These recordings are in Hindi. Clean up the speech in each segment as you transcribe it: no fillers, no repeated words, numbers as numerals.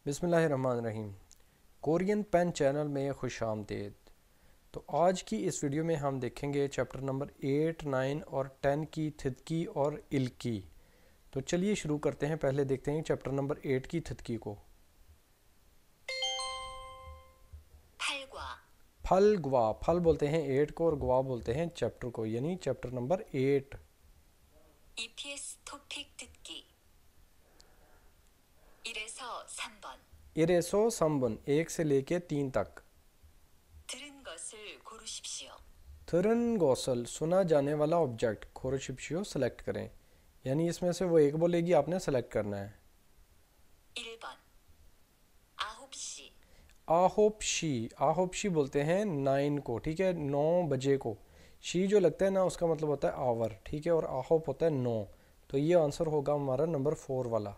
बिस्मिल्लाहिर्रहमानिर्रहीम। कोरियन पेन चैनल में खुशामदीद। तो आज की इस वीडियो में हम देखेंगे चैप्टर नंबर 8, 9 और 10 की थिदकी और इल्की। तो चलिए शुरू करते हैं। पहले देखते हैं चैप्टर नंबर 8 की थिदकी को। फल गुआ, फल बोलते हैं 8 को और गुआ बोलते हैं चैप्टर को, यानी चैप्टर नंबर 8। EPS 토픽 듣기 1에서 3번 इरेसो संबन 1 से लेके 3 तक। 들은 것을 고르십시오. थरन गौसल सुना जाने वाला ऑब्जेक्ट, खोरोशिप्शियो सेलेक्ट करें, यानी इसमें से वो एक बोलेगी, आपने सेलेक्ट करना है। 1번 9시 आहोपशी, आहोपशी बोलते हैं 9 को, ठीक है, 9 बजे को। शी जो लगता है ना उसका मतलब होता है आवर, ठीक है, और आहोप होता है 9। तो ये आंसर होगा हमारा नंबर 4 वाला।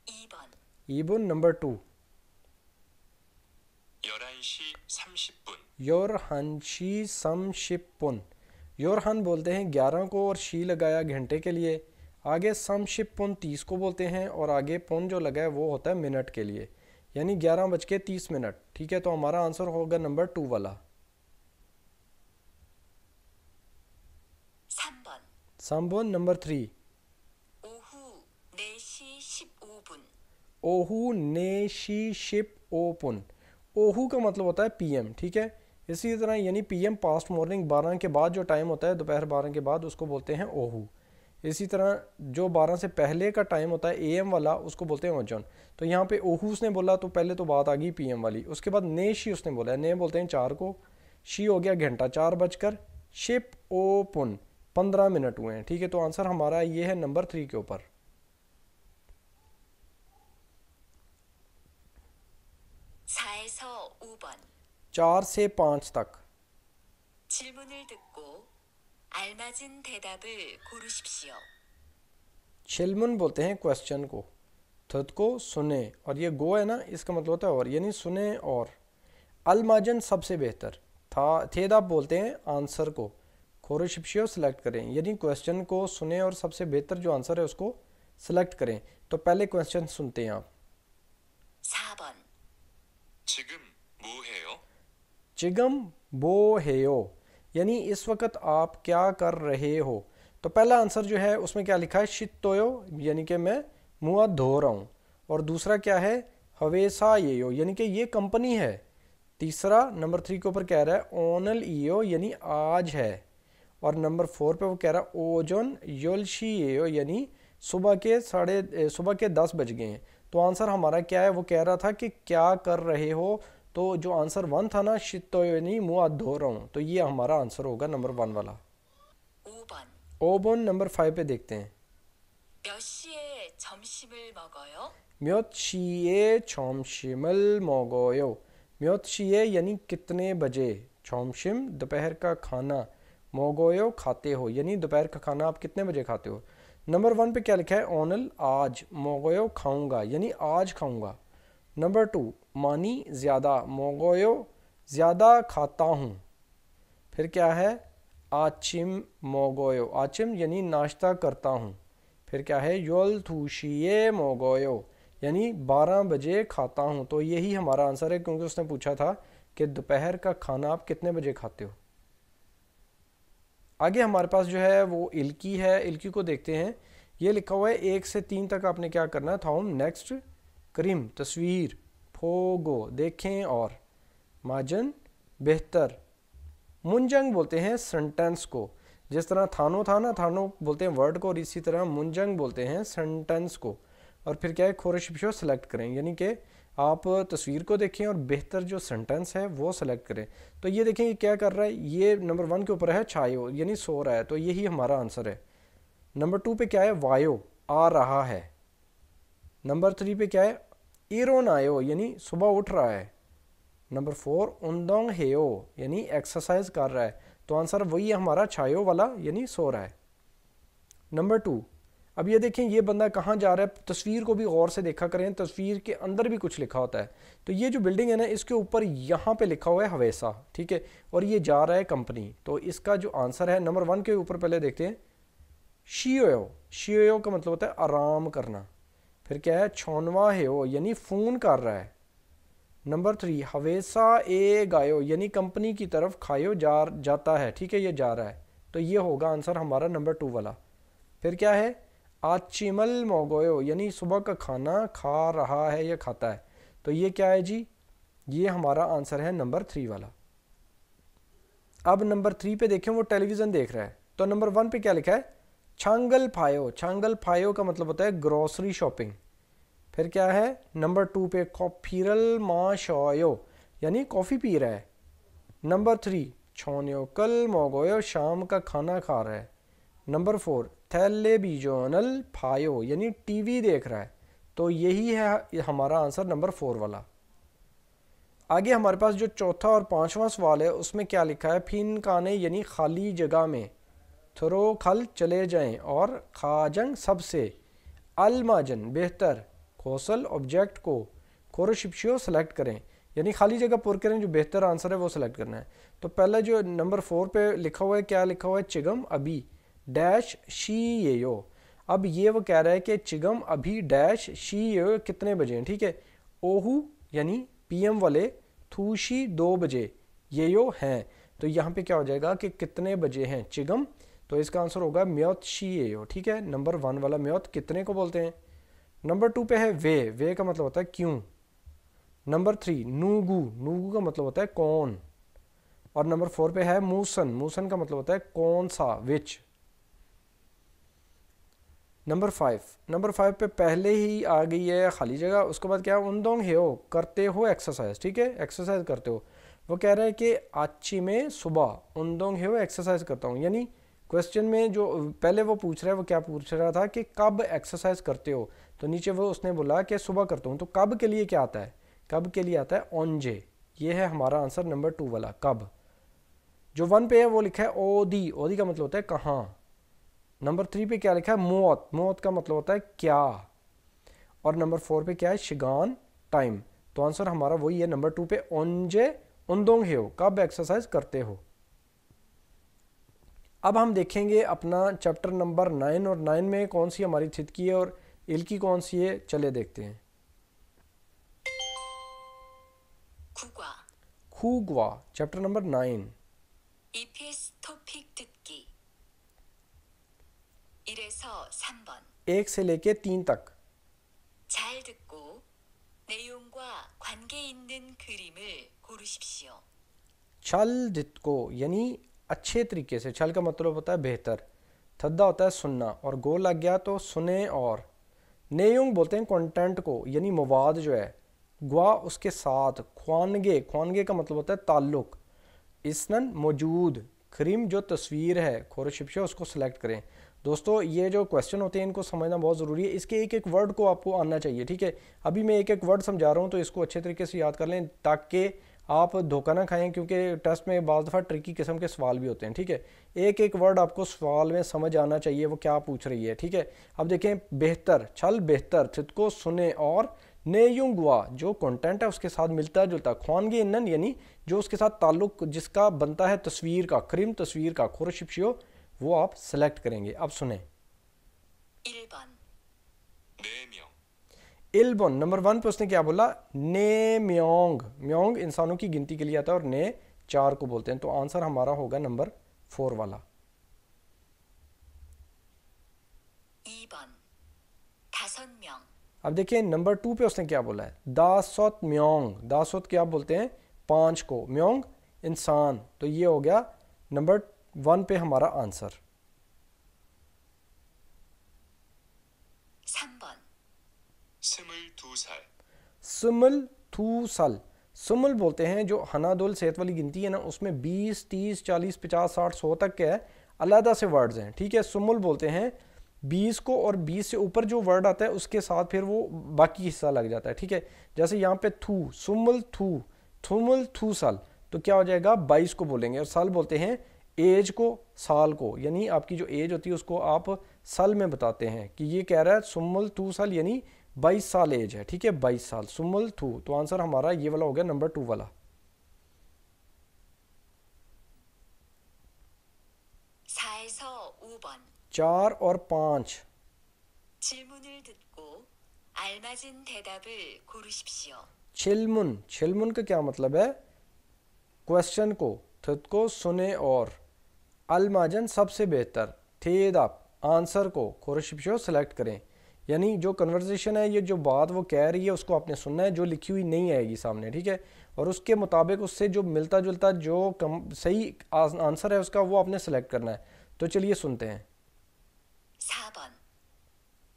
2번 ईबुन नंबर 2। 11시 30분 योरहनशी समशिपुन, योरहन बोलते हैं 11 को और शी लगाया घंटे के लिए। आगे समशिपुन 30 को बोलते हैं और आगे पुन जो लगा है वो होता है मिनट के लिए, यानी 11:30। ठीक है, तो हमारा आंसर होगा नंबर 2 वाला। 3번 संबोन नंबर 3। 오후 4시 15분 ओहू नेशी शिप ओपन, ओहू का मतलब होता है पीएम, ठीक है। इसी तरह यानी पीएम पास्ट मॉर्निंग, 12 के बाद जो टाइम होता है, दोपहर 12 के बाद, उसको बोलते हैं ओहू। इसी तरह जो 12 से पहले का टाइम होता है एएम वाला, उसको बोलते हैं ओजन। तो यहाँ पे ओहू उसने बोला तो पहले तो बात आ गई पीएम वाली। उसके बाद ने शी उसने बोला है, ने बोलते हैं 4 को, शी हो गया घंटा, 4 बजकर, शिप ओपन 15 मिनट हुए हैं, ठीक है। तो आंसर हमारा ये है नंबर 3 के ऊपर। 4에서 5번 4 से 5 तक। 질문을 듣고 알맞은 대답을 고르십시오. छिलमुन बोलते हैं क्वेश्चन को, थद को सुने, और ये गो है ना, इसका मतलब होता है और, यानी सुने और। अलमाजन सबसे बेहतर, था थेदाब बोलते हैं आंसर को, खोरोशिप्शियो सेलेक्ट करें, यानी क्वेश्चन को सुने और सबसे बेहतर जो आंसर है उसको सेलेक्ट करें। तो पहले क्वेश्चन सुनते हैं आप। 4번 지금 뭐 해요? चिगम बो हेयो, यानी इस वक्त आप क्या कर रहे हो। तो पहला आंसर जो है उसमें क्या लिखा है, शित्तोयो, यानी कि मैं मुंह हाथ धो रहा हूँ। और दूसरा क्या है, हवेसा येयो, यानी कि ये कंपनी है। तीसरा नंबर 3 के ऊपर कह रहा है ओनल ईयो, यानी आज है। और नंबर 4 पे वो कह रहा है ओजोन योलशी येयो, यानी सुबह के 10 बज गए हैं। तो आंसर हमारा क्या है, वो कह रहा था कि क्या कर रहे हो। तो जो आंसर 1 था ना, शित्तोयो, यानी मुंह हाथ धो रहा हूँ, तो ये हमारा आंसर होगा नंबर 1 वाला। 5번 ओबोन नंबर 5 पे देखते हैं। 몇 시에 점심을 먹어요? म्योतशिए छोमशिमल मोगोयो, म्योतशिए यानी कितने बजे, छोमशिम दोपहर का खाना, मोगोयो खाते हो, यानी दोपहर का खाना आप कितने बजे खाते हो। नंबर 1 पे क्या लिखा है, ओनल आज, मोगोयो खाऊंगा, यानी आज खाऊंगा। नंबर 2 मानी ज़्यादा, मोगोयो ज़्यादा खाता हूँ। फिर क्या है, आचिम मोगोयो, आचिम यानी नाश्ता करता हूँ। फिर क्या है, योल थूशिए मोगोयो, यानी 12 बजे खाता हूँ। तो यही हमारा आंसर है, क्योंकि उसने पूछा था कि दोपहर का खाना आप कितने बजे खाते हो। आगे हमारे पास जो है वो इल्की है, इल्की को देखते हैं। ये लिखा हुआ है 1 से 3 तक आपने क्या करना है, थाउम नेक्स्ट, क्रीम तस्वीर, फोगो देखें, और माजन बेहतर। मुंजंग बोलते हैं सेंटेंस को, जिस तरह थानो था ना, थानो बोलते हैं वर्ड को, और इसी तरह मुंजंग बोलते हैं सेंटेंस को। और फिर क्या है, खोरोशिप्शियो सेलेक्ट करें, यानी कि आप तस्वीर को देखें और बेहतर जो सेंटेंस है वो सेलेक्ट करें। तो ये देखें ये क्या कर रहा है, ये नंबर 1 के ऊपर है छायो, यानी सो रहा है, तो यही हमारा आंसर है। नंबर 2 पे क्या है, वायो आ रहा है। नंबर 3 पे क्या है, इरोन आयो, यानी सुबह उठ रहा है। नंबर 4 उंदोंग हेयो, यानी एक्सरसाइज कर रहा है। तो आंसर वही है हमारा, छायो वाला, यानी सो रहा है। नंबर 2, अब ये देखें ये बंदा कहाँ जा रहा है, तस्वीर को भी गौर से देखा करें, तस्वीर के अंदर भी कुछ लिखा होता है। तो ये जो बिल्डिंग है ना, इसके ऊपर यहाँ पे लिखा हुआ है हवेसा, ठीक है, और ये जा रहा है कंपनी। तो इसका जो आंसर है नंबर 1 के ऊपर पहले देखते हैं, शियो, शियो का मतलब होता है आराम करना। फिर क्या है, छोनवा हेयो यानी फ़ोन कर रहा है। नंबर 3, हवेसा ए गायो यानी कंपनी की तरफ खायो जाता है, ठीक है, ये जा रहा है। तो ये होगा आंसर हमारा नंबर 2 वाला। फिर क्या है, आचिमल मोगोयो यानी सुबह का खाना खा रहा है या खाता है। तो ये क्या है जी, ये हमारा आंसर है नंबर 3 वाला। अब नंबर 3 पे देखें, वो टेलीविज़न देख रहा है। तो नंबर 1 पे क्या लिखा है, छांगल फायो, छांगल फायो का मतलब होता है ग्रोसरी शॉपिंग। फिर क्या है, नंबर 2 पे कॉफीरल मा शोयो यानी कॉफ़ी पी रहा है। नंबर 3, छोन्यो कल मोगोयो शाम का खाना खा रहा है। नंबर 4, टेलीविजनल फायो यानी टीवी देख रहा है। तो यही है हमारा आंसर नंबर 4 वाला। आगे हमारे पास जो चौथा और पांचवा सवाल है उसमें क्या लिखा है, फिन काने यानी खाली जगह में, थ्रो खल चले जाएं, और खाजंग सबसे, अलमाजन बेहतर, कौशल ऑब्जेक्ट को, कोरशिप्शियो सेलेक्ट करें यानी खाली जगह पुर करें, जो बेहतर आंसर है वो सेलेक्ट करना है। तो पहला जो नंबर 4 पे लिखा हुआ है, क्या लिखा हुआ है, चिगम अभी डैश शी ये यो। अब ये वो कह रहा है कि चिगम अभी डैश शी ये कितने बजे हैं, ठीक है। ओहू यानी पीएम वाले, थूशी 2 बजे, ये यो हैं। तो यहाँ पे क्या हो जाएगा कि कितने बजे हैं चिगम, तो इसका आंसर होगा म्योत शी ये यो, ठीक है। नंबर 1 वाला म्योत कितने को बोलते हैं। नंबर 2 पे है वे का मतलब होता है क्यों। नंबर 3, नूगू, नूगू का मतलब होता है कौन। और नंबर 4 पे है मूसन, मूसन का मतलब होता है कौन सा, विच। नंबर 5 पे पहले ही आ गई है खाली जगह, उसके बाद क्या, उनदोंग हेओ करते हो एक्सरसाइज, ठीक है, एक्सरसाइज करते हो। वो कह रहा है कि आची में सुबह उनदोंग हेओ एक्सरसाइज करता हूँ, यानी क्वेश्चन में जो पहले वो पूछ रहा है, वो क्या पूछ रहा था कि कब एक्सरसाइज करते हो। तो नीचे वो उसने बोला कि सुबह करता हूँ। तो कब के लिए क्या आता है, कब के लिए आता है ओंजे। ये है हमारा आंसर नंबर 2 वाला, कब। जो 1 पे है वो लिखा है ओदी, ओदी का मतलब होता है कहाँ। नंबर 3 पे क्या लिखा है, मौत, मौत का मतलब होता है क्या। और नंबर 4 पे क्या है, शिगान टाइम। तो आंसर हमारा वही है नंबर 2 पे ओंजे उनदोंग हेओ, कब एक्सरसाइज करते हो। अब हम देखेंगे अपना चैप्टर नंबर 9, और 9 में कौन सी हमारी थितकी है और इल्की कौन सी है, चले देखते हैं। 국어 खूगवा, चैप्टर नंबर 9। EPS 토픽 듣기 1에서 3번 1 से लेके 3 तक। 잘 듣고 내용과 관계 있는 그림을 고르십시오. छल दित्को यानी अच्छे तरीके से, छल का मतलब होता है बेहतर, थद्दा होता है सुनना, और गो लग गया तो सुने। और नेयुंग बोलते हैं कंटेंट को, यानी मवाद जो है। ग्वा उसके साथ, ख्वानगे, ख्वानगे का मतलब होता है ताल्लुक। इसनन मौजूद, क्रीम जो तस्वीर है, खोरशिप्शो उसको सेलेक्ट करें। दोस्तों ये जो क्वेश्चन होते हैं इनको समझना बहुत ज़रूरी है, इसके एक एक वर्ड को आपको आना चाहिए, ठीक है। अभी मैं एक एक वर्ड समझा रहा हूँ तो इसको अच्छे तरीके से याद कर लें ताकि आप धोखा ना खाएं, क्योंकि टेस्ट में बाज़ दफ़ा ट्रिकी किस्म के सवाल भी होते हैं, ठीक है। एक एक वर्ड आपको सवाल में समझ आना चाहिए वो क्या पूछ रही है, ठीक है। अब देखें, बेहतर, छल बेहतर, थित को सुने, और नेयुंगवा जो कंटेंट है उसके साथ मिलता जुलता, ख्वानगी इन्नन यानी जो उसके साथ ताल्लुक जिसका बनता है तस्वीर का, क्रीम तस्वीर का, खोरशिप्शियो वो आप सेलेक्ट करेंगे। अब सुने 1번 4명 इल्बन, नंबर 1 पे उसने क्या बोला, ने म्योंग, म्योंग इंसानों की गिनती के लिए आता है, और ने 4 को बोलते हैं। तो आंसर हमारा होगा नंबर 4 वाला। 2번 5명 अब देखिए नंबर 2 पे उसने क्या बोला है, दासोत म्योंग, दासोत क्या बोलते हैं, 5 को, म्योंग इंसान। तो ये हो गया नंबर 1 पे हमारा आंसर। 3번 22살 सुमल थू सल, सुमल बोलते हैं जो हनादुल सेहत वाली गिनती है ना, उसमें 20, 30, 40, 50, 60, 100 तक के अलहदा से वर्ड्स हैं, ठीक है। सुमल बोलते हैं 20 को, और 20 से ऊपर जो वर्ड आता है उसके साथ फिर वो बाकी हिस्सा लग जाता है, ठीक है। जैसे यहाँ पे थू, सुमल थू, थुमल थू साल, तो क्या हो जाएगा, 22 को बोलेंगे। और साल बोलते हैं एज को, साल को, यानी आपकी जो एज होती है उसको आप साल में बताते हैं, कि ये कह रहा है सुमल थू साल यानी 22 साल एज है, ठीक है, 22 साल, सुमल थू। तो आंसर हमारा ये वाला हो गया नंबर 2 वाला। 4에서 5번 4 और 5। 질문을 듣고 알맞은 대답을 고르십시오. छिलमुन, छिलमुन का क्या मतलब है? क्वेश्चन को, थत को सुने और अलमाजन सबसे बेहतर, थेदाप आंसर को, कोरशिप्शो सेलेक्ट करें। यानी जो कन्वर्सेशन है, ये जो बात वो कह रही है उसको आपने सुनना है, जो लिखी हुई नहीं आएगी सामने, ठीक है, और उसके मुताबिक उससे जो मिलता जुलता जो सही आंसर है उसका वो आपने सेलेक्ट करना है। तो चलिए सुनते हैं। 4번.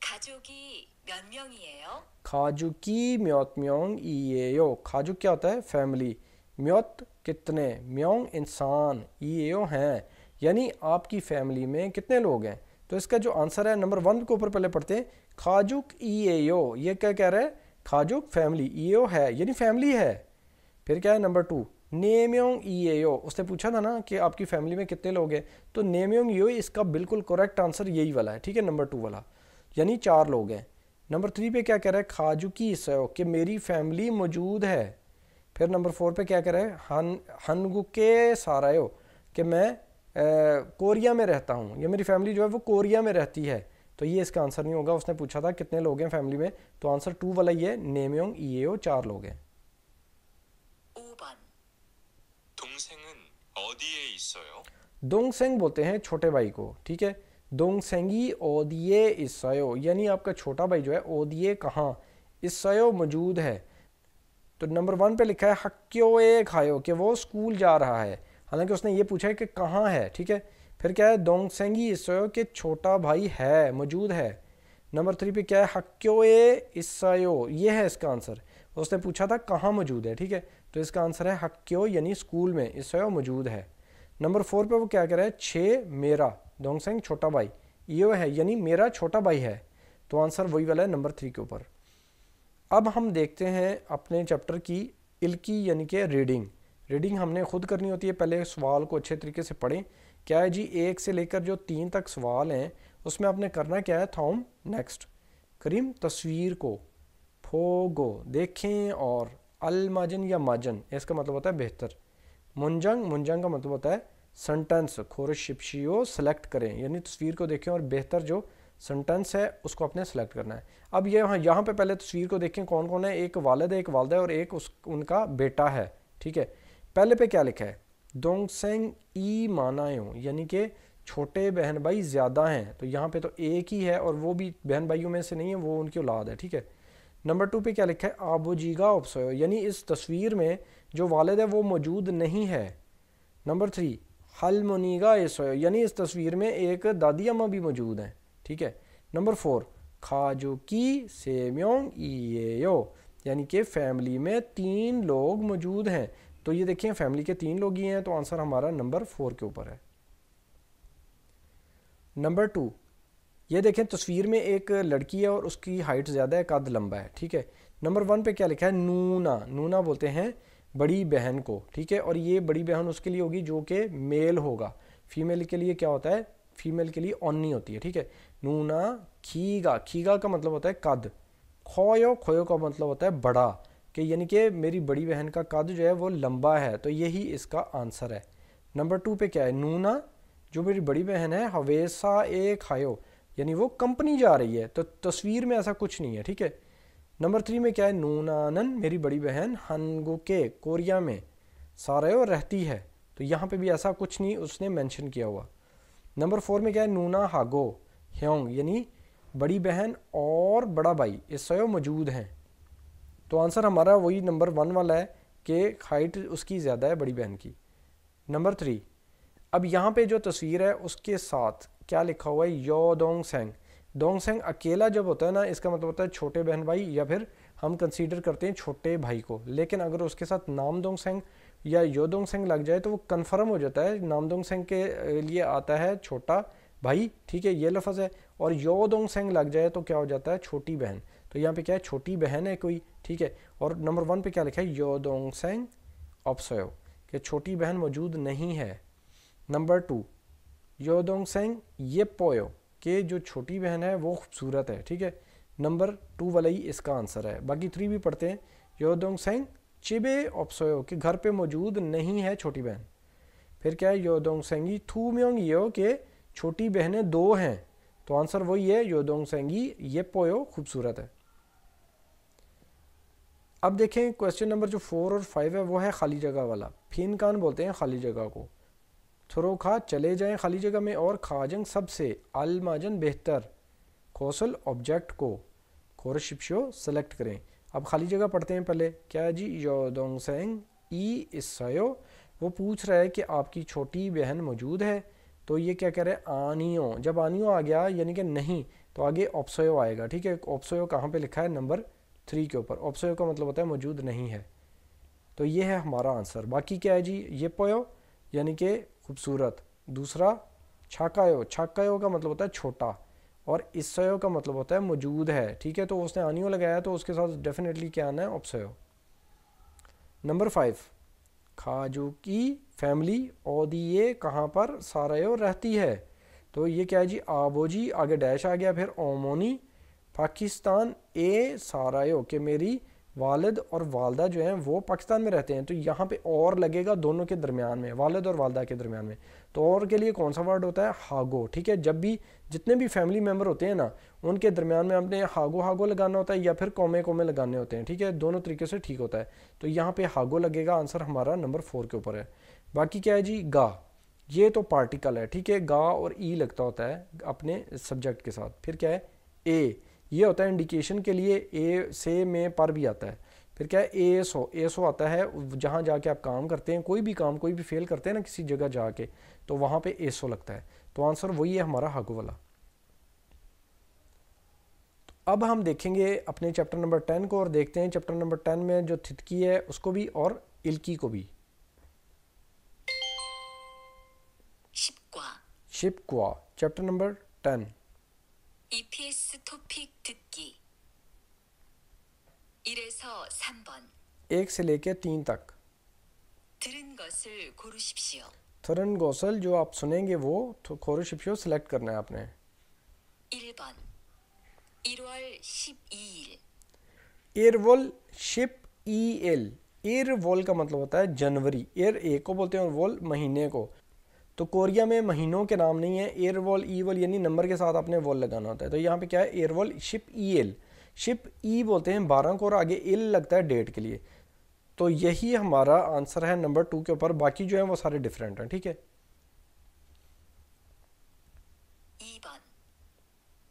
가족이 몇 명이에요? खाजुकी म्योत म्योंग ईएयो, खाजुक क्या होता है? फैमिली, म्योत कितने, म्योंग इंसान, ईएयो हैं, यानी आपकी फैमिली में कितने लोग हैं। तो इसका जो आंसर है नंबर 1 के ऊपर पहले पढ़ते हैं, खाजुक ईएयो, ये क्या कह रहा है? खाजुक फैमिली, ईएयो है यानी फैमिली है। फिर क्या है नंबर 2, नेम्योंग ईएयो, उसने पूछा था ना कि आपकी फैमिली में कितने लोग हैं, तो नेम्योंग ईयो इसका बिल्कुल करेक्ट आंसर यही वाला है, ठीक है, नंबर 2 वाला, यानी 4 लोग हैं। नंबर 3 पे क्या कह रहा है? खाजुकी इसयो, कि मेरी फैमिली मौजूद है। फिर नंबर 4 पे क्या कह रहा है? हनगुके सारायो, कि मैं कोरिया में रहता हूँ, या मेरी फैमिली जो है वो कोरिया में रहती है। तो ये इसका आंसर नहीं होगा, उसने पूछा था कितने लोग हैं फैमिली में, तो आंसर 2 वाला ये नेम्योंग ईएयो, 4 लोग हैं। 5번. 동생은 어디에 있어요? दोंगसेंग बोलते हैं छोटे भाई को, ठीक है, दोंगसेंगी ओदिए इसयो, यानी आपका छोटा भाई जो है ओदिए कहाँ, इसयो मौजूद है। तो नंबर 1 पे लिखा है हक्यो ए खायो, कि वो स्कूल जा रहा है, हालांकि उसने ये पूछा है कि कहाँ है, ठीक है। फिर क्या है? दोंगसेंगी इसयो, कि छोटा भाई है, मौजूद है। नंबर 3 पे क्या है? हक्यो ए इसयो, ये है इसका आंसर, उसने पूछा था कहाँ मौजूद है, ठीक है, तो इसका आंसर है हक्यो, यानी स्कूल में, इसयो मौजूद है। नंबर 4 पे वो क्या कह रहा है? 6 मेरा, दोंगसेंग छोटा भाई, यो है यानी मेरा छोटा भाई है, तो आंसर वही वाला है नंबर 3 के ऊपर। अब हम देखते हैं अपने चैप्टर की इल्की यानी कि रीडिंग। रीडिंग हमने खुद करनी होती है, पहले सवाल को अच्छे तरीके से पढ़ें। क्या है जी? 1 से लेकर जो 3 तक सवाल हैं उसमें आपने करना क्या है? थॉम नेक्स्ट, करीम तस्वीर को, फोगो देखें और, अलमाजन या माजन इसका मतलब होता है बेहतर, मुंजंग, मुंजंग का मतलब होता है सेंटेंस, खोरशिप्शियो सेलेक्ट करें, यानी तस्वीर को देखें और बेहतर जो सेंटेंस है उसको आपने सेलेक्ट करना है। अब ये यहाँ पे पहले तस्वीर को देखें कौन कौन है, एक वालिद है, एक वालदा है और एक उनका बेटा है, ठीक है। पहले पे क्या लिखा है? दोंगसेंग ई मानायो, यानी कि छोटे बहन भाई ज़्यादा हैं, तो यहाँ पे तो एक ही है और वो भी बहन भाइयों में से नहीं है, वो उनकी औलाद है, ठीक है। नंबर 2 पे क्या लिखा है? आबोजीगा उपसयो, यानी इस तस्वीर में जो वालिद है वो मौजूद नहीं है। नंबर 3 हलमोनीगा इसयो, यानी इस तस्वीर में एक दादी अम्मा भी मौजूद हैं, ठीक है। नंबर 4 खाजुकी सेम्योंग ईएयो, यानी कि फैमिली में 3 लोग मौजूद हैं, तो ये देखिए फैमिली के 3 लोग ही हैं, तो आंसर हमारा नंबर 4 के ऊपर है। नंबर 2 ये देखें तस्वीर में एक लड़की है और उसकी हाइट ज़्यादा है, कद लंबा है, ठीक है। नंबर 1 पे क्या लिखा है? नूना, नूना बोलते हैं बड़ी बहन को, ठीक है, और ये बड़ी बहन उसके लिए होगी जो कि मेल होगा, फीमेल के लिए क्या होता है? फीमेल के लिए ओन्नी होती है, ठीक है। नूना खीगा, खीगा का मतलब होता है कद, खोयो, खोयो का मतलब होता है बड़ा, कि यानी कि मेरी बड़ी बहन का कद जो है वो लंबा है, तो यही इसका आंसर है। नंबर 2 पे क्या है? नूना जो मेरी बड़ी बहन है, हवेसा ए खायो, यानी वो कंपनी जा रही है, तो तस्वीर में ऐसा कुछ नहीं है, ठीक है। नंबर 3 में क्या है? नूनानन मेरी बड़ी बहन हनगुके कोरिया में सारायो रहती है, तो यहाँ पे भी ऐसा कुछ नहीं उसने मेंशन किया हुआ। नंबर 4 में क्या है? नूना हागो ह्योंग, यानी बड़ी बहन और बड़ा भाई इसयो मौजूद हैं, तो आंसर हमारा वही नंबर 1 वाला है कि हाइट उसकी ज़्यादा है बड़ी बहन की। नंबर 3 अब यहाँ पे जो तस्वीर है उसके साथ क्या लिखा हुआ है? यो दोंगसेंग, दोंगसेंग अकेला जब होता है ना, इसका मतलब होता है छोटे बहन भाई, या फिर हम कंसीडर करते हैं छोटे भाई को, लेकिन अगर उसके साथ नाम दोंगसेंग या यो दोंगसेंग लग जाए तो वो कन्फर्म हो जाता है, नाम दोंगसेंग के लिए आता है छोटा भाई, ठीक है, ये लफ्ज़ है, और यो दोंगसेंग लग जाए तो क्या हो जाता है? छोटी बहन, तो यहाँ पे क्या है? छोटी बहन है कोई, ठीक है। और नंबर 1 पे क्या लिखा है? यो दोंगसेंग ऑप्सयो, कि छोटी बहन मौजूद नहीं है। नंबर 2 यो दोंगसेंग ये पोयो, कि जो छोटी बहन है वो खूबसूरत है, ठीक है। नंबर 2 वाला ही इसका आंसर है। बाकी 3 भी पढ़ते हैं। यो दोंगसेंग चिबे ऑप्सयो, कि घर पे मौजूद नहीं है छोटी बहन। फिर क्या है? यो दोंगसेंगी थू म्योंग यो, के छोटी बहनें 2 हैं, तो आंसर वही है योदोंगसेंगी येपोयो, खूबसूरत है। अब देखें क्वेश्चन नंबर जो 4 और 5 है वो है खाली जगह वाला। फिनकान बोलते हैं खाली जगह को। थ्रोखा चले जाएं खाली जगह में, और खाजंग सबसे, अलमाजन बेहतर, कौशल ऑब्जेक्ट को, खोरशिप्शो सेलेक्ट करें। अब खाली जगह पढ़ते हैं पहले। क्या है जी, योदोंगसेंग ई इस्सायो, वो पूछ रहा है कि आपकी छोटी बहन मौजूद है। तो ये क्या कह रहे हैं, आनियो। जब आनियो आ गया यानी कि नहीं, तो आगे ऑप्सयो आएगा। ठीक है, ऑप्सयो कहाँ पे लिखा है, नंबर 3 के ऊपर। ऑप्सयो का मतलब होता है मौजूद नहीं है। तो ये है हमारा आंसर। बाकी क्या है जी, ये पोयो यानी कि खूबसूरत। दूसरा छाकायो, छाकायो का मतलब होता है छोटा, और इस्सयो का मतलब होता है मौजूद है। ठीक है, तो उसने आनियो लगाया तो उसके साथ डेफिनेटली क्या आना है, ऑप्सयो। नंबर 5, खाजुकी फैमिली ओदिए कहाँ पर सारायो रहती है। तो ये क्या है जी, आबोजी, आगे डैश आ गया, फिर ओमोनी पाकिस्तान ए सारायो, कि मेरी वालिद और वालदा जो हैं वो पाकिस्तान में रहते हैं। तो यहाँ पे और लगेगा दोनों के दरमियान में, वालिद और वालदा के दरमियान में। तो और के लिए कौन सा वर्ड होता है, हागो। ठीक है, जब भी जितने भी फैमिली मेम्बर होते हैं ना, उनके दरमियान में हमने हागो हागो लगाना होता है, या फिर कोमे कोमे लगाने होते हैं। ठीक है, दोनों तरीके से ठीक होता है। तो यहाँ पे हागो लगेगा। आंसर हमारा नंबर 4 के ऊपर है। बाकी क्या है जी, गा, ये तो पार्टिकल है। ठीक है, गा और ई लगता होता है अपने सब्जेक्ट के साथ। फिर क्या है, ए, ये होता है इंडिकेशन के लिए, ए से में पर भी आता है। फिर क्या है, एसो, एसो आता है जहाँ जाके आप काम करते हैं, कोई भी काम, कोई भी फेल करते हैं ना किसी जगह जाके, तो वहाँ पे एसो लगता है। तो आंसर वही है हमारा हागो वाला। तो अब हम देखेंगे अपने चैप्टर नंबर 10 को, और देखते हैं चैप्टर नंबर 10 में जो थितकी है उसको भी और इल्की को भी। शिपक्वा, चैप्टर नंबर 10। EPS 토픽 듣기 1에서 3번 1 से लेके 3 तक। 들은 것을 고르십시오. थरन गौसल, जो आप सुनेंगे वो खोरोशिप्शो सेलेक्ट करना है आपने। 1번 1월 12일 एयरवोल शिप ई एल, एयरवोल का मतलब होता है जनवरी, एयर ए को बोलते हैं और वोल महीने को। तो कोरिया में महीनों के नाम नहीं है। एयरवोल ई वोल यानी नंबर के साथ आपने वोल लगाना होता है। तो यहाँ पे क्या है, एयरवोल शिप ई एल, शिप ई बोलते हैं 12 को, और आगे एल लगता है डेट के लिए। तो यही हमारा आंसर है नंबर 2 के ऊपर। बाकी जो है वो सारे डिफरेंट हैं। ठीक है, 2번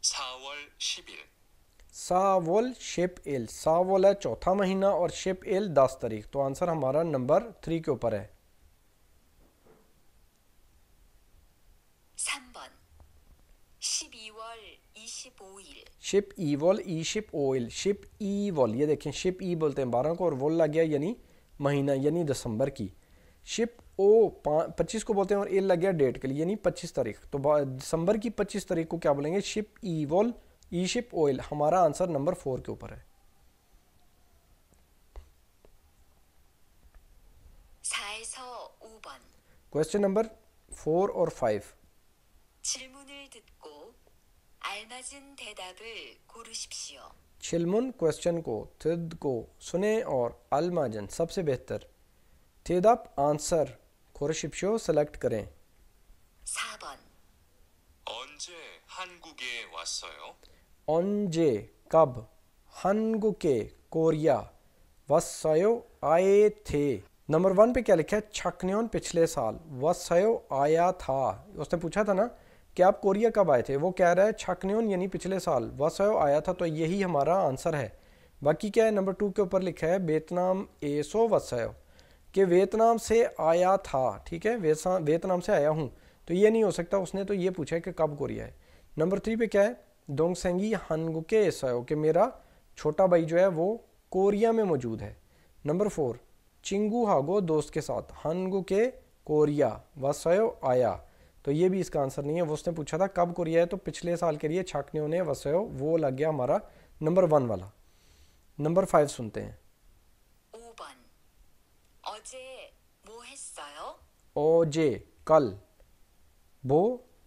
4월 10일, सावोल शिप एल, सावोल है चौथा महीना और शिप एल 10 तारीख। तो आंसर हमारा नंबर 3 के ऊपर है। 3번 12월 25일 शिप ईवोल, ई शिप ओइल, शिप ईवोल, ये देखें शिप ई बोलते हैं 12 को, और वोल लग गया यानी महीना, यानी दिसंबर की। शिप ओ 25 को बोलते हैं, और एल लग गया डेट के लिए यानी 25 तारीख। तो दिसंबर की 25 तारीख को क्या बोलेंगे, शिप ईवोल ई शिप ओइल। हमारा आंसर नंबर 4 के ऊपर है। 4에서 5번 क्वेश्चन नंबर 4 और 5। 질문을 듣고 알맞은 대답을 고르십시오. छिलमुन क्वेश्चन को, थिद को सुने, और अलमाजन सबसे बेहतर, थिदप आंसर, खोरशिप्शो सेलेक्ट करें। 4번 언제 한국에 왔어요? ओंजे कब, हनगुके कोरिया, वसयो आए थे। नंबर 1 पे क्या लिखा है, छकन्योन पिछले साल, वसयो आया था। उसने पूछा था ना कि आप कोरिया कब आए थे, वो कह रहा है छकन्योन यानी पिछले साल, वसयो आया था। तो यही हमारा आंसर है। बाकी क्या है, नंबर 2 के ऊपर लिखा है वियतनाम एसो वसयो, कि वियतनाम से आया था। ठीक है, वियतनाम से आया हूँ, तो ये नहीं हो सकता। उसने तो ये पूछा है कि कब कोरिया है। नंबर 3 पे क्या है, दोंगसेंगी हनगुके एसयो, कि मेरा छोटा भाई जो है वो कोरिया में मौजूद है। नंबर 4 चिंगू हागो दोस्त के साथ, हनगुके कोरिया, वसयो आया। तो ये भी इसका आंसर नहीं है। वो उसने पूछा था कब कोरिया है, तो पिछले साल के लिए छाकनियों ने वसयो, वो लग गया हमारा नंबर 1 वाला। नंबर 5 सुनते हैं। 5번 어제 뭐 했어요? ओजे कल, बो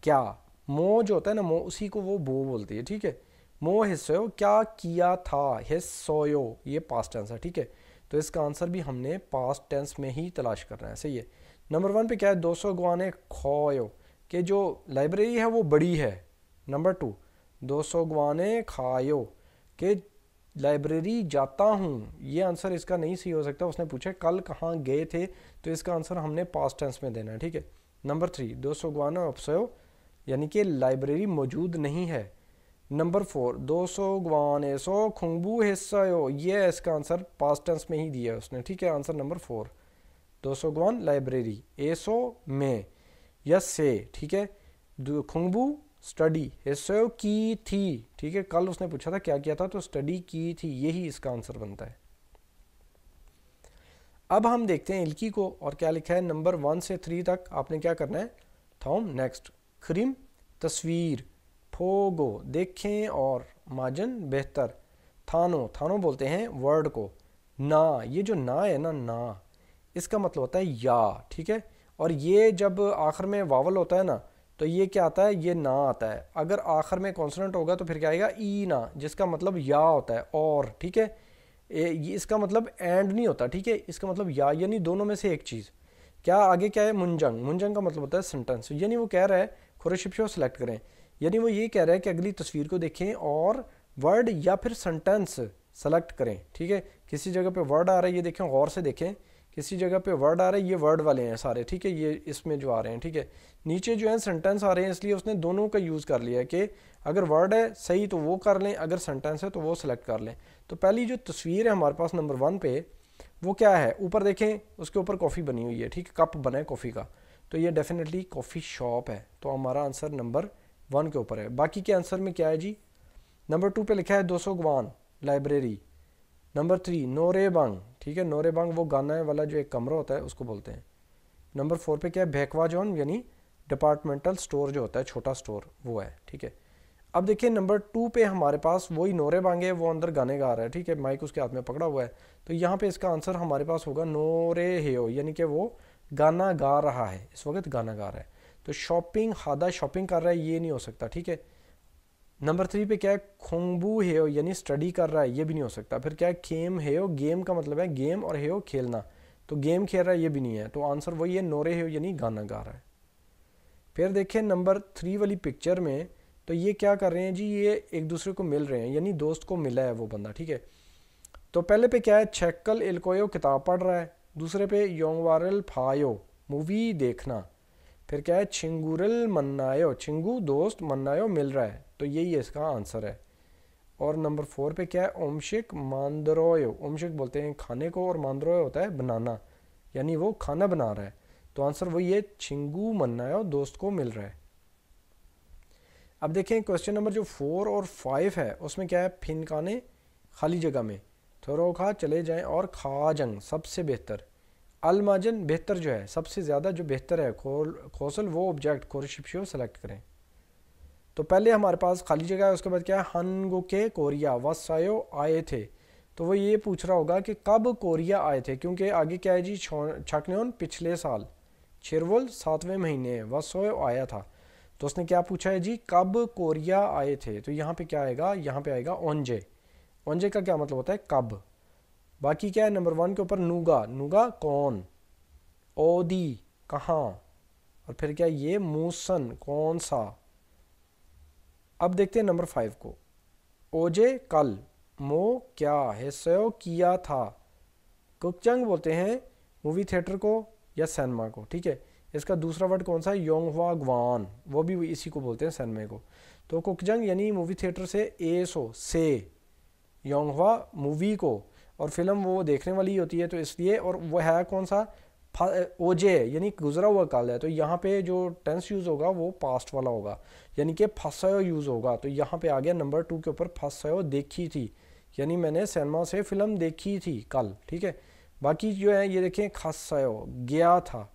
क्या, मो जो होता है ना मो, उसी को वो बो बोलती है। ठीक है, मो हिस्सो क्या किया था, हिस्सोयो ये पास्ट टेंस है। ठीक है, तो इसका आंसर भी हमने पास्ट टेंस में ही तलाश करना है। सही है। नंबर 1 पे क्या है, 200 गुआने खोयो, कि जो लाइब्रेरी है वो बड़ी है, नंबर 2, 200 गवाने खायो के लाइब्रेरी जाता हूँ, ये आंसर इसका नहीं सही हो सकता। उसने पूछा कल कहाँ गए थे, तो इसका आंसर हमने पास्ट टेंस में देना है, ठीक है। नंबर 3, 200 गवाना अपसयो यानी कि लाइब्रेरी मौजूद नहीं है। नंबर 4, 200 गवाने सो खुंगबू हिस्सायो, ये इसका आंसर पास्ट टेंस में ही दिया है उसने, ठीक है। आंसर नंबर 4, 200 गवान लाइब्रेरी, एसो में या से, ठीक है। खुंगबू स्टडी, हिस्सो की थी, ठीक है। कल उसने पूछा था क्या किया था, तो स्टडी की थी, यही इसका आंसर बनता है। अब हम देखते हैं इल्की को, और क्या लिखा है नंबर 1 से 3 तक आपने क्या करना है, थॉम नेक्स्ट, क्रीम तस्वीर, फोगो देखें और माजन बेहतर, थानो, थानो बोलते हैं वर्ड को, ना, ये जो ना है ना इसका मतलब होता है या, ठीक है। और ये जब आखिर में वावल होता है ना, तो ये क्या आता है, ये ना आता है। अगर आखिर में कॉन्सोनेंट होगा तो फिर क्या आएगा, ई ना, जिसका मतलब या होता है और, ठीक है। ये इसका मतलब एंड नहीं होता, ठीक है, इसका मतलब या, यानी दोनों में से एक चीज़। क्या आगे क्या है, मुंजंग, मुंजंग का मतलब होता है सेंटेंस, यानी वो कह रहा है खुरशिप्शो सेलेक्ट करें, यानी वो ये कह रहा है कि अगली तस्वीर को देखें और वर्ड या फिर सेंटेंस सेलेक्ट करें, ठीक है। किसी जगह पे वर्ड आ रहा है, ये देखें गौर से देखें, किसी जगह पे वर्ड आ रहे हैं, ये वर्ड वाले हैं सारे, ठीक है, ये इसमें जो आ रहे हैं, ठीक है। नीचे जो है सेंटेंस आ रहे हैं, इसलिए उसने दोनों का यूज़ कर लिया है कि अगर वर्ड है सही तो वो कर लें, अगर सेंटेंस है तो वो सिलेक्ट कर लें। तो पहली जो तस्वीर है हमारे पास नंबर 1 पे, वो क्या है, ऊपर देखें उसके ऊपर कॉफ़ी बनी हुई है, ठीक है, कप बना है कॉफ़ी का, तो ये डेफिनेटली कॉफ़ी शॉप है, तो हमारा आंसर नंबर 1 के ऊपर है। बाकी के आंसर में क्या है जी, नंबर 2 पे लिखा है 200 गवान लाइब्रेरी। नंबर 3 नोरेबांग, ठीक है, नोरेबांग वो गाना वाला जो एक कमरा होता है उसको बोलते हैं। नंबर 4 पे क्या है, भेकवा जॉन यानी डिपार्टमेंटल स्टोर जो होता है, छोटा स्टोर, वो है, ठीक है। अब देखिए नंबर 2 पे हमारे पास वही नोरेबांग है, वो अंदर गाने गा रहा है, ठीक है, माइक उसके हाथ में पकड़ा हुआ है, तो यहाँ पे इसका आंसर हमारे पास होगा नोरे हेयो, यानी कि वो गाना गा रहा है, इस वक्त गाना गा रहा है। तो शॉपिंग, हादा शॉपिंग कर रहा है, ये नहीं हो सकता, ठीक है। नंबर 3 पे क्या है, खोंगबू हेयो यानी स्टडी कर रहा है, ये भी नहीं हो सकता। फिर क्या है, खेम हेयो, गेम का मतलब है गेम, और हेयो खेलना, तो गेम खेल रहा है, ये भी नहीं है, तो आंसर वही है नोरे हेयो यानी गाना गा रहा है। फिर देखें नंबर 3 वाली पिक्चर में, तो ये क्या कर रहे हैं जी, ये एक दूसरे को मिल रहे हैं, यानी दोस्त को मिला है वो बंदा, ठीक है। तो पहले पे क्या है, छक्कल इल्कोयो किताब पढ़ रहा है, दूसरे पे योंगवारल फायो मूवी देखना, फिर क्या है, छिंगुरल मन्नायो, छिंगू दोस्त, मन्नायो मिल रहा है, तो यही इसका आंसर है। और नंबर 4 पे क्या है, ओमशिक मांदरोयो, ओमशिक बोलते हैं खाने को और मांदरोयो होता है बनाना, यानी वो खाना बना रहा है, तो आंसर वही है, छिंगू मन्नायो दोस्त को मिल रहा है। अब देखें क्वेश्चन नंबर जो 4 और 5 है, उसमें क्या है, फिनकाने खाली जगह में, थोरो खा चले जाएं और खाजंग सबसे बेहतर, अलमाजन बेहतर जो है, सबसे ज़्यादा जो बेहतर है, खोसल वो ऑब्जेक्ट, खोरशिप्शियो सेलेक्ट करें। तो पहले हमारे पास खाली जगह है, उसके बाद क्या है, हनगो के कोरिया वसायो आए थे, तो वो ये पूछ रहा होगा कि कब कोरिया आए थे, क्योंकि आगे क्या है जी, छाकन्योन पिछले साल, छिरवल 7वें महीने, वसोयो आया था, तो उसने क्या पूछा है जी, कब कोरिया आए थे, तो यहाँ पे क्या आएगा, यहाँ पे आएगा ओंजे, ओंजे का क्या मतलब होता है कब। बाकी क्या है, नंबर 1 के ऊपर नूगा, नूगा कौन, ओदी कहाँ, और फिर क्या ये मूसन कौन सा। अब देखते हैं नंबर 5 को, ओजे कल, मो क्या, हिस्सो किया था, कुकचंग बोलते हैं मूवी थिएटर को या सिनेमा को, ठीक है। इसका दूसरा वर्ड कौन सा है, योंगवा ग्वान, वो भी इसी को बोलते हैं सिनेमा को। तो कुकजंग यानी मूवी थिएटर से, एसो से, योंगवा मूवी को, और फिल्म वो देखने वाली होती है तो इसलिए, और वो है कौन सा, ओजे यानी गुजरा हुआ काल है, तो यहाँ पे जो टेंस यूज़ होगा वो पास्ट वाला होगा, यानी कि फसयो यूज़ होगा, तो यहाँ पे आ गया नंबर 2 के ऊपर फसयो देखी थी, यानी मैंने सिनेमा से फिल्म देखी थी कल, ठीक है। बाकी जो है ये देखें, खसयो गया था,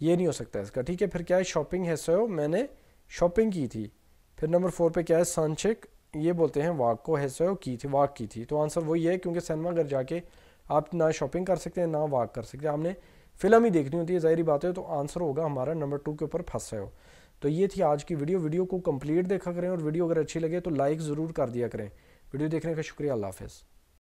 ये नहीं हो सकता इसका, ठीक है। फिर क्या है, शॉपिंग हैसयो मैंने शॉपिंग की थी। फिर नंबर 4 पे क्या है, संचिक, ये बोलते हैं वाक को, हैसयो की थी, वाक की थी, तो आंसर वही है, क्योंकि सिनेमा घर जाके आप ना शॉपिंग कर सकते हैं ना वाक कर सकते हैं, आपने फिल्म ही देखनी होती है, ज़ाहिरी बात है, तो आंसर होगा हमारा नंबर 2 के ऊपर फंसयो। तो ये थी आज की वीडियो को कंप्लीट देखा करें, और वीडियो अगर अच्छी लगे तो लाइक ज़रूर कर दिया करें। वीडियो देखने का शुक्रिया, अल्लाह हाफ़िज़।